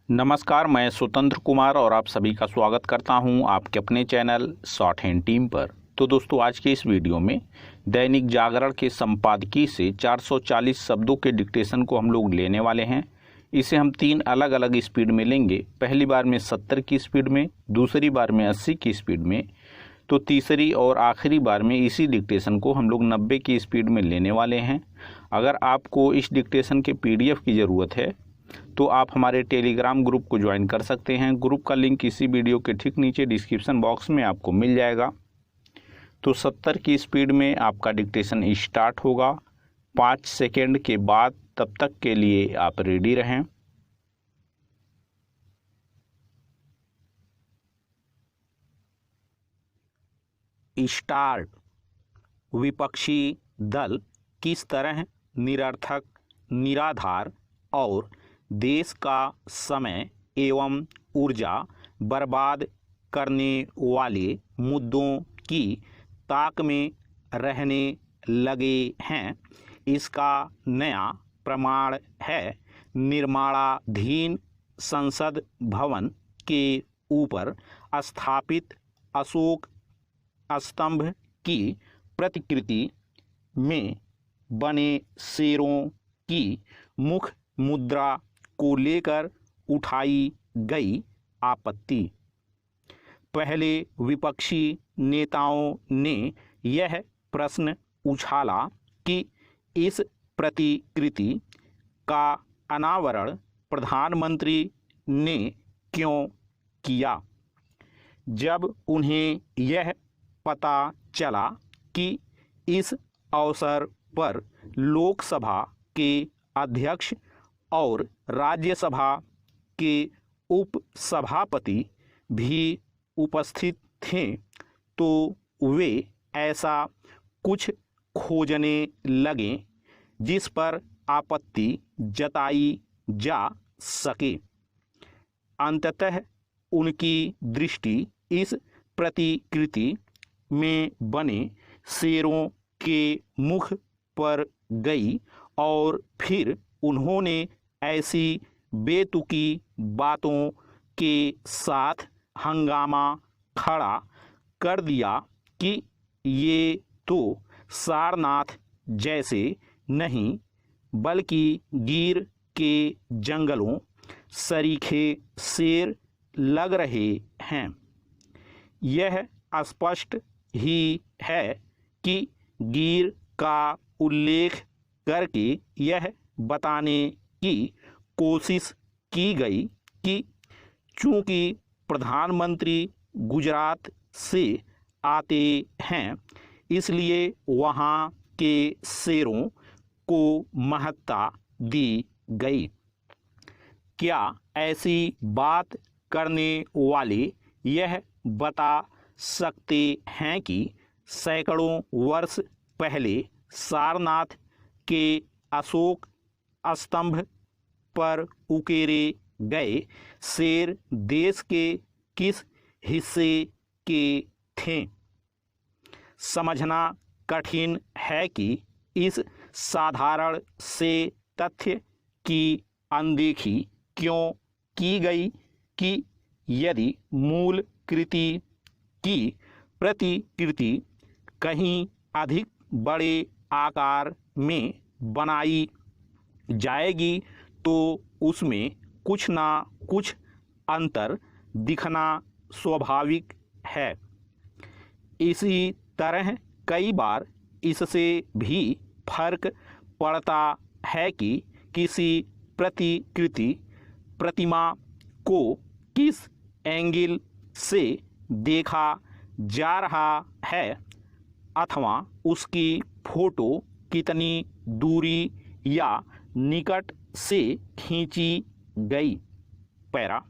नमस्कार, मैं स्वतंत्र कुमार और आप सभी का स्वागत करता हूं आपके अपने चैनल शॉर्ट हैंड टीम पर। तो दोस्तों, आज के इस वीडियो में दैनिक जागरण के संपादकीय से 440 शब्दों के डिक्टेशन को हम लोग लेने वाले हैं। इसे हम 3 अलग अलग स्पीड में लेंगे। पहली बार में 70 की स्पीड में, दूसरी बार में 80 की स्पीड में, तो तीसरी और आखिरी बार में इसी डिक्टेशन को हम लोग 90 की स्पीड में लेने वाले हैं। अगर आपको इस डिक्टेशन के PDF की ज़रूरत है तो आप हमारे टेलीग्राम ग्रुप को ज्वाइन कर सकते हैं। ग्रुप का लिंक इसी वीडियो के ठीक नीचे डिस्क्रिप्शन बॉक्स में आपको मिल जाएगा। तो 70 की स्पीड में आपका डिक्टेशन स्टार्ट होगा। 5 सेकेंड के बाद, तब तक के लिए आप रेडी रहें। स्टार्ट। विपक्षी दल किस तरह निरर्थक, निराधार और देश का समय एवं ऊर्जा बर्बाद करने वाले मुद्दों की ताक में रहने लगे हैं, इसका नया प्रमाण है निर्माणाधीन संसद भवन के ऊपर स्थापित अशोक स्तंभ की प्रतिकृति में बने शेरों की मुख मुद्रा को लेकर उठाई गई आपत्ति। पहले विपक्षी नेताओं ने यह प्रश्न उछाला कि इस प्रतिकृति का अनावरण प्रधानमंत्री ने क्यों किया। जब उन्हें यह पता चला कि इस अवसर पर लोकसभा के अध्यक्ष और राज्यसभा के उपसभापति भी उपस्थित थे, तो वे ऐसा कुछ खोजने लगे जिस पर आपत्ति जताई जा सके। अंततः उनकी दृष्टि इस प्रतिकृति में बने शेरों के मुख पर गई और फिर उन्होंने ऐसी बेतुकी बातों के साथ हंगामा खड़ा कर दिया कि ये तो सारनाथ जैसे नहीं बल्कि गिर के जंगलों सरीखे शेर लग रहे हैं। यह स्पष्ट ही है कि गिर का उल्लेख करके यह बताने की कोशिश की गई कि चूंकि प्रधानमंत्री गुजरात से आते हैं, इसलिए वहाँ के शेरों को महत्ता दी गई। क्या ऐसी बात करने वाले यह बता सकते हैं कि सैकड़ों वर्ष पहले सारनाथ के अशोक स्तंभ पर उकेरे गए शेर देश के किस हिस्से के थे? समझना कठिन है कि इस साधारण से तथ्य की अनदेखी क्यों की गई कि यदि मूल कृति की प्रतिकृति कहीं अधिक बड़े आकार में बनाई जाएगी तो उसमें कुछ ना कुछ अंतर दिखना स्वाभाविक है। इसी तरह कई बार इससे भी फर्क पड़ता है कि किसी प्रतिमा को किस एंगल से देखा जा रहा है अथवा उसकी फोटो कितनी दूरी या निकट से खींची गई। पैरा।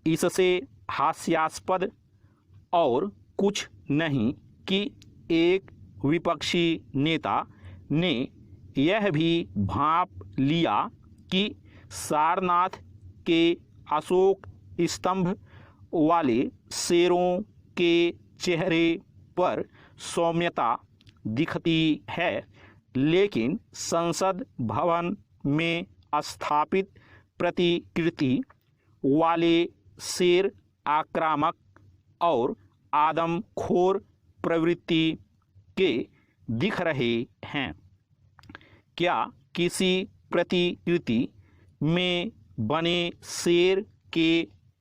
इससे हास्यास्पद और कुछ नहीं कि एक विपक्षी नेता ने यह भी भांप लिया कि सारनाथ के अशोक स्तंभ वाले शेरों के चेहरे पर सौम्यता दिखती है, लेकिन संसद भवन में स्थापित प्रतिकृति वाले शेर आक्रामक और आदमखोर प्रवृत्ति के दिख रहे हैं। क्या किसी प्रतिकृति में बने शेर के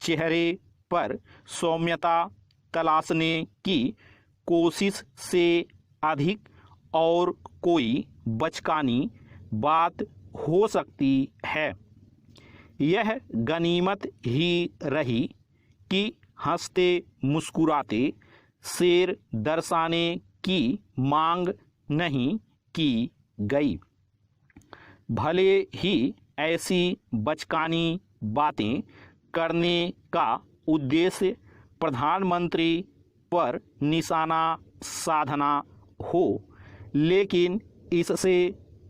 चेहरे पर सौम्यता तलाशने की कोशिश से अधिक और कोई बचकानी बात हो सकती है? यह गनीमत ही रही कि हंसते मुस्कुराते शेर दर्शाने की मांग नहीं की गई। भले ही ऐसी बचकानी बातें करने का उद्देश्य प्रधानमंत्री पर निशाना साधना हो, लेकिन इससे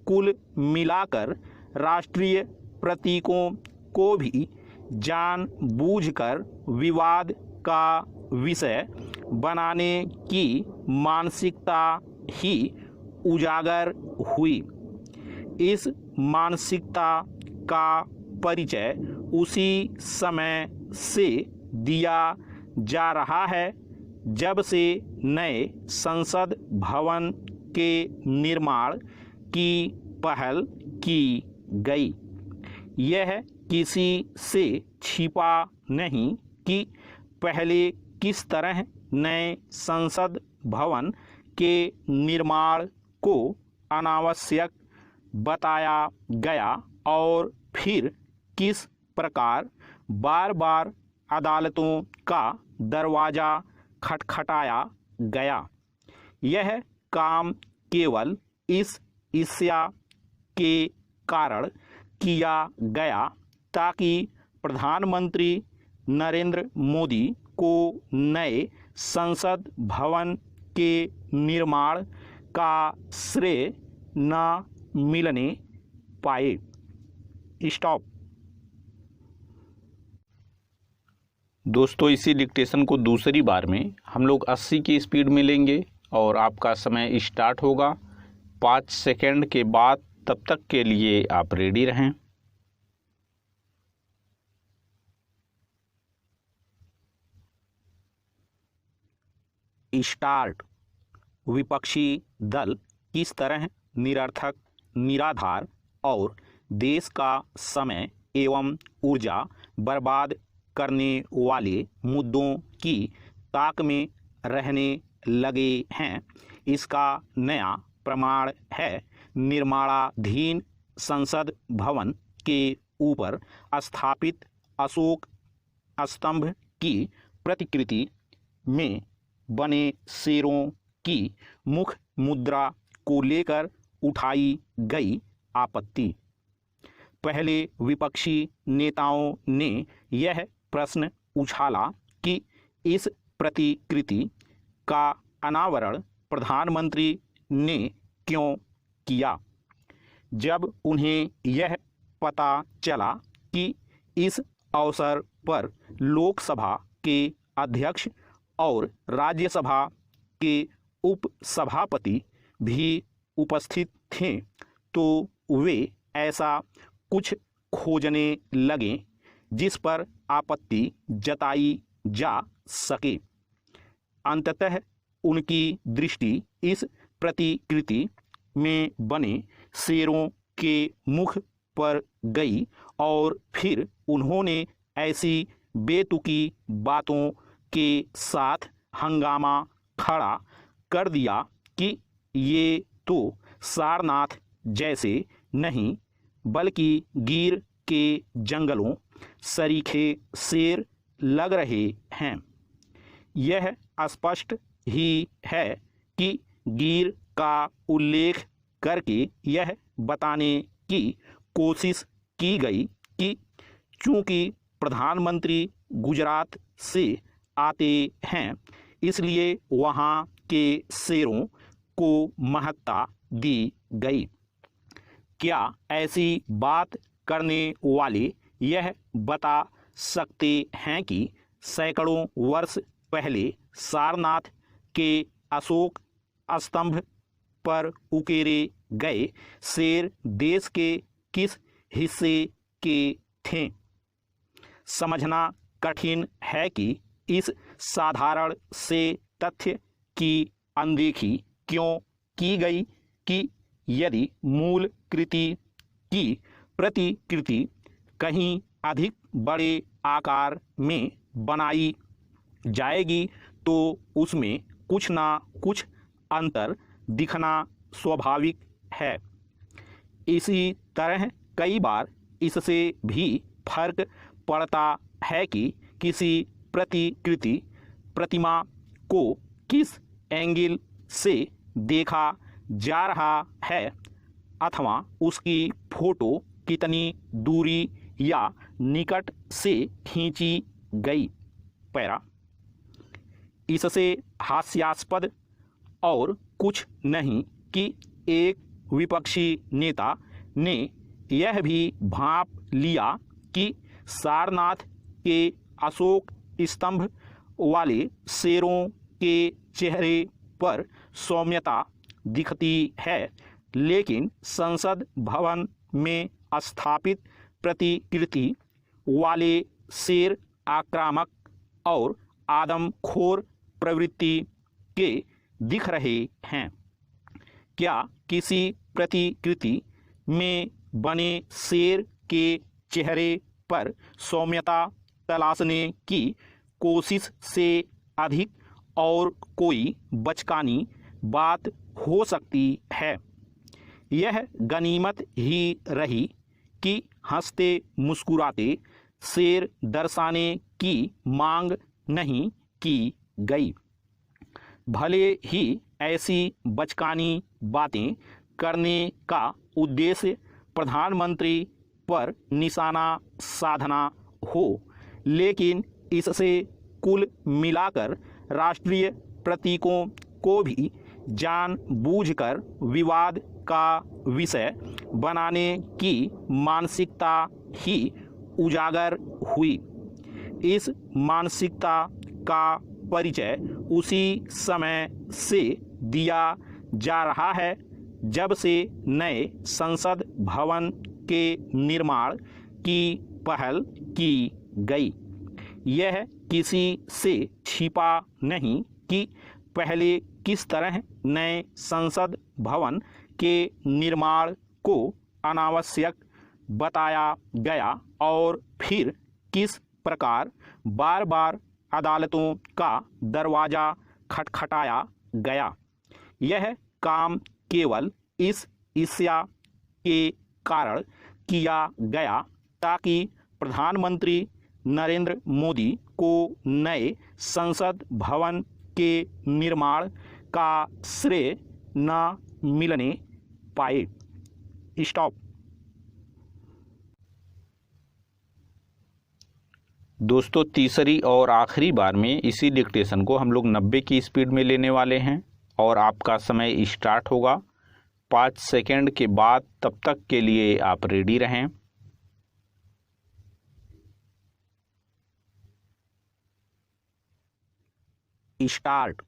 कुल मिलाकर राष्ट्रीय प्रतीकों को भी जानबूझकर विवाद का विषय बनाने की मानसिकता ही उजागर हुई। इस मानसिकता का परिचय उसी समय से दिया जा रहा है जब से नए संसद भवन के निर्माण की पहल की गई। यह किसी से छिपा नहीं कि पहले किस तरह नए संसद भवन के निर्माण को अनावश्यक बताया गया और फिर किस प्रकार बार बार अदालतों का दरवाज़ा खटखटाया गया। यह काम केवल इस ईर्ष्या के कारण किया गया ताकि प्रधानमंत्री नरेंद्र मोदी को नए संसद भवन के निर्माण का श्रेय न मिलने पाए। स्टॉप। दोस्तों, इसी डिक्टेशन को दूसरी बार में हम लोग 80 की स्पीड में लेंगे और आपका समय स्टार्ट होगा 5 सेकंड के बाद। तब तक के लिए आप रेडी रहें। स्टार्ट। विपक्षी दल किस तरह निरर्थक, निराधार और देश का समय एवं ऊर्जा बर्बाद करने वाले मुद्दों की ताक में रहने लगे हैं, इसका नया प्रमाण है निर्माणाधीन संसद भवन के ऊपर स्थापित अशोक स्तंभ की प्रतिकृति में बने शेरों की मुख मुद्रा को लेकर उठाई गई आपत्ति। पहले विपक्षी नेताओं ने यह प्रश्न उछाला कि इस प्रतिकृति का अनावरण प्रधानमंत्री ने क्यों किया, जब उन्हें यह पता चला कि इस अवसर पर लोकसभा के अध्यक्ष और राज्यसभा के उपसभापति भी उपस्थित थे, तो वे ऐसा कुछ खोजने लगे जिस पर आपत्ति जताई जा सके। अंततः उनकी दृष्टि इस प्रतिकृति में बने शेरों के मुख पर गई और फिर उन्होंने ऐसी बेतुकी बातों के साथ हंगामा खड़ा कर दिया कि ये तो सारनाथ जैसे नहीं बल्कि गिर के जंगलों सरीखे शेर लग रहे हैं। यह स्पष्ट ही है कि गिर का उल्लेख करके यह बताने की कोशिश की गई कि चूंकि प्रधानमंत्री गुजरात से आते हैं, इसलिए वहाँ के शेरों को महत्ता दी गई। क्या ऐसी बात करने वाले यह बता सकते हैं कि सैकड़ों वर्ष पहले सारनाथ के अशोक स्तंभ पर उकेरे गए शेर देश के किस हिस्से के थे। समझना कठिन है कि इस साधारण से तथ्य की अनदेखी क्यों की गई कि यदि मूल कृति की प्रतिकृति कहीं अधिक बड़े आकार में बनाई जाएगी तो उसमें कुछ ना कुछ अंतर दिखना स्वाभाविक है। इसी तरह कई बार इससे भी फर्क पड़ता है कि किसी प्रतिमा को किस एंगल से देखा जा रहा है अथवा उसकी फोटो कितनी दूरी या निकट से खींची गई। पैरा इससे हास्यास्पद और कुछ नहीं कि एक विपक्षी नेता ने यह भी भांप लिया कि सारनाथ के अशोक स्तंभ वाले शेरों के चेहरे पर सौम्यता दिखती है, लेकिन संसद भवन में स्थापित प्रतिकृति वाले शेर आक्रामक और आदमखोर प्रवृत्ति के दिख रहे हैं। क्या किसी प्रतिकृति में बने शेर के चेहरे पर सौम्यता तलाशने की कोशिश से अधिक और कोई बचकानी बात हो सकती है? यह गनीमत ही रही कि हंसते मुस्कुराते शेर दर्शाने की मांग नहीं की गई। भले ही ऐसी बचकानी बातें करने का उद्देश्य प्रधानमंत्री पर निशाना साधना हो, लेकिन इससे कुल मिलाकर राष्ट्रीय प्रतीकों को भी जानबूझकर विवाद का विषय बनाने की मानसिकता ही उजागर हुई। इस मानसिकता का परिचय उसी समय से दिया जा रहा है जब से नए संसद भवन के निर्माण की पहल की गई। यह किसी से छिपा नहीं कि पहले किस तरह नए संसद भवन के निर्माण को अनावश्यक बताया गया और फिर किस प्रकार बार बार अदालतों का दरवाज़ा खटखटाया गया। यह काम केवल इस ईर्ष्या के कारण किया गया ताकि प्रधानमंत्री नरेंद्र मोदी को नए संसद भवन के निर्माण का श्रेय न मिलने पाए। स्टॉप। दोस्तों, तीसरी और आखिरी बार में इसी डिक्टेशन को हम लोग 90 की स्पीड में लेने वाले हैं और आपका समय स्टार्ट होगा 5 सेकंड के बाद। तब तक के लिए आप रेडी रहें। स्टार्ट।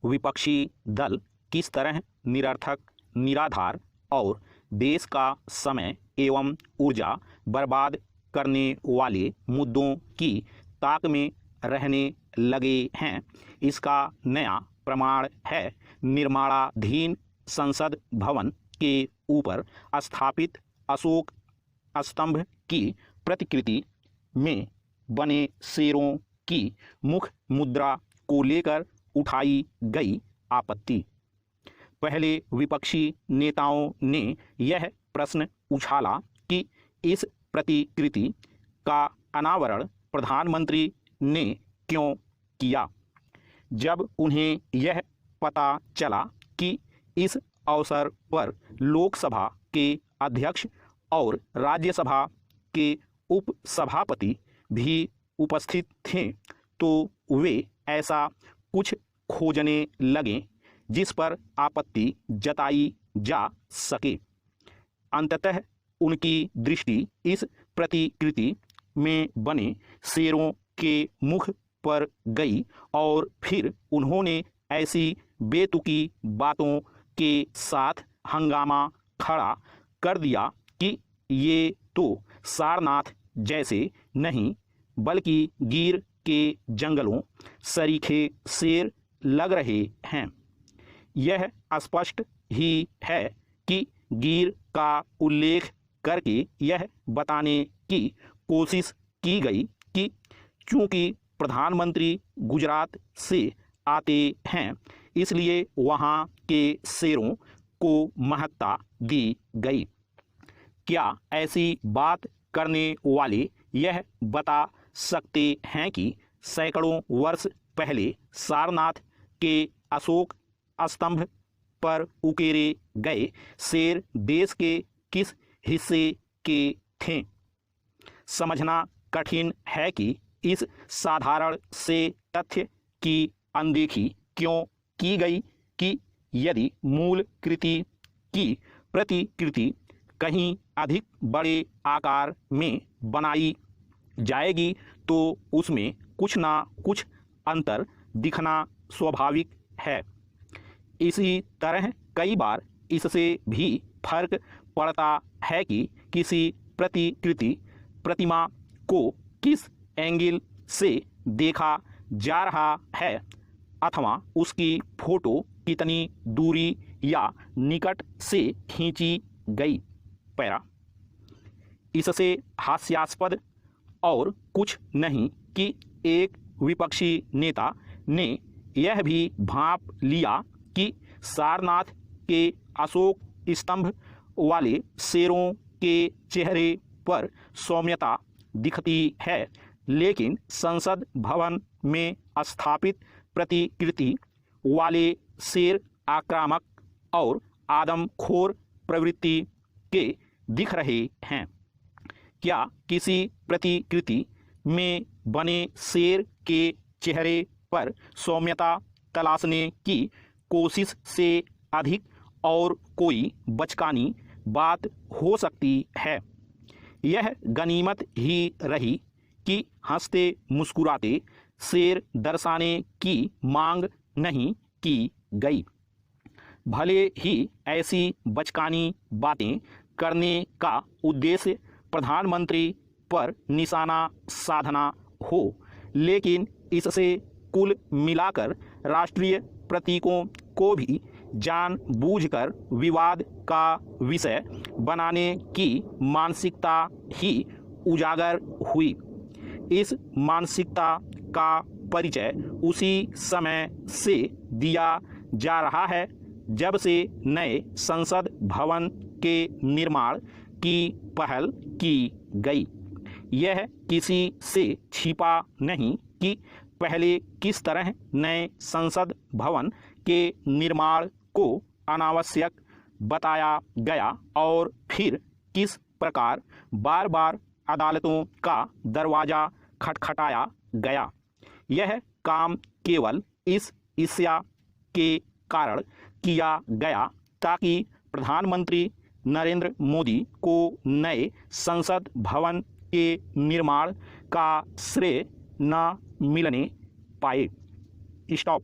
विपक्षी दल किस तरह निरर्थक, निराधार और देश का समय एवं ऊर्जा बर्बाद करने वाले मुद्दों की ताक में रहने लगे हैं, इसका नया प्रमाण है निर्माणाधीन संसद भवन के ऊपर स्थापित अशोक स्तंभ की प्रतिकृति में बने शेरों की मुख मुद्रा को लेकर उठाई गई आपत्ति। पहले विपक्षी नेताओं ने यह प्रश्न उछाला कि इस प्रतिकृति का अनावरण प्रधानमंत्री ने क्यों किया। जब उन्हें यह पता चला कि इस अवसर पर लोकसभा के अध्यक्ष और राज्यसभा के उपसभापति भी उपस्थित थे, तो वे ऐसा कुछ खोजने लगे जिस पर आपत्ति जताई जा सके। अंततः उनकी दृष्टि इस प्रतिकृति में बने शेरों के मुख पर गई और फिर उन्होंने ऐसी बेतुकी बातों के साथ हंगामा खड़ा कर दिया कि ये तो सारनाथ जैसे नहीं, बल्कि गिर के जंगलों सरीखे शेर लग रहे हैं। यह स्पष्ट ही है कि गिर का उल्लेख करके यह बताने की कोशिश की गई कि चूंकि प्रधानमंत्री गुजरात से आते हैं, इसलिए वहाँ के शेरों को महत्ता दी गई। क्या ऐसी बात करने वाले यह बता सकते हैं कि सैकड़ों वर्ष पहले सारनाथ के अशोक स्तंभ पर उकेरे गए शेर देश के किस हिस्से के थे? समझना कठिन है कि इस साधारण से तथ्य की अनदेखी क्यों की गई कि यदि मूल कृति की प्रतिकृति कहीं अधिक बड़े आकार में बनाई जाएगी तो उसमें कुछ ना कुछ अंतर दिखना स्वाभाविक है। इसी तरह कई बार इससे भी फर्क पड़ता है कि किसी प्रतिमा को किस एंगल से देखा जा रहा है अथवा उसकी फोटो कितनी दूरी या निकट से खींची गई। पैरा इससे हास्यास्पद और कुछ नहीं कि एक विपक्षी नेता ने यह भी भांप लिया कि सारनाथ के अशोक स्तंभ वाले शेरों के चेहरे पर सौम्यता दिखती है, लेकिन संसद भवन में स्थापित प्रतिकृति वाले शेर आक्रामक और आदमखोर प्रवृत्ति के दिख रहे हैं। क्या किसी प्रतिकृति में बने शेर के चेहरे पर सौम्यता तलाशने की कोशिश से अधिक और कोई बचकानी बात हो सकती है? यह गनीमत ही रही कि हंसते मुस्कुराते शेर दर्शाने की मांग नहीं की गई। भले ही ऐसी बचकानी बातें करने का उद्देश्य प्रधानमंत्री पर निशाना साधना हो, लेकिन इससे कुल मिलाकर राष्ट्रीय प्रतीकों को भी जानबूझकर विवाद का विषय बनाने की मानसिकता ही उजागर हुई। इस मानसिकता का परिचय उसी समय से दिया जा रहा है जब से नए संसद भवन के निर्माण की पहल की गई। यह किसी से छिपा नहीं कि पहले किस तरह नए संसद भवन के निर्माण को अनावश्यक बताया गया और फिर किस प्रकार बार बार अदालतों का दरवाजा खटखटाया गया। यह काम केवल इस ईर्ष्या के कारण किया गया ताकि प्रधानमंत्री नरेंद्र मोदी को नए संसद भवन के निर्माण का श्रेय न मिलने पाए। स्टॉप।